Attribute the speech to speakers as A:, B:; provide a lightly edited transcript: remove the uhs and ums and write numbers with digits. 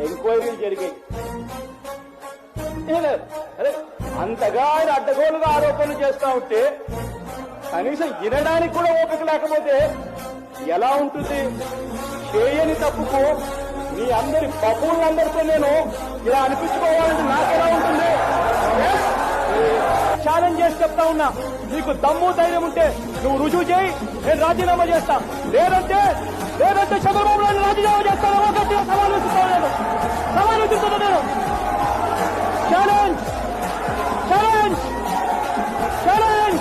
A: ఎంక్వైరీలు జరిగాయి. అదే అంతగా ఆయన అడ్డగోలుగా ఆరోపణలు చేస్తా ఉంటే కనీసం వినడానికి కూడా ఓపిక లేకపోతే ఎలా ఉంటుంది? చేయని తప్పుకు మీ అందరి బబువులందరితో నేను ఇలా అనిపించుకోవాలంటే నాకెలా ఉంటుంది? ఛాలెంజ్ చేసి చెప్తా ఉన్నా, నీకు దమ్ము ధైర్యం ఉంటే నువ్వు రుజువు చేయి, నేను రాజీనామా చేస్తా. లేదంటే చంద్రబాబు నాయుడు రాజీనామా చేస్తాను. ఒకటి సవాలు విసురుతాను నేను. Challenge challenge challenge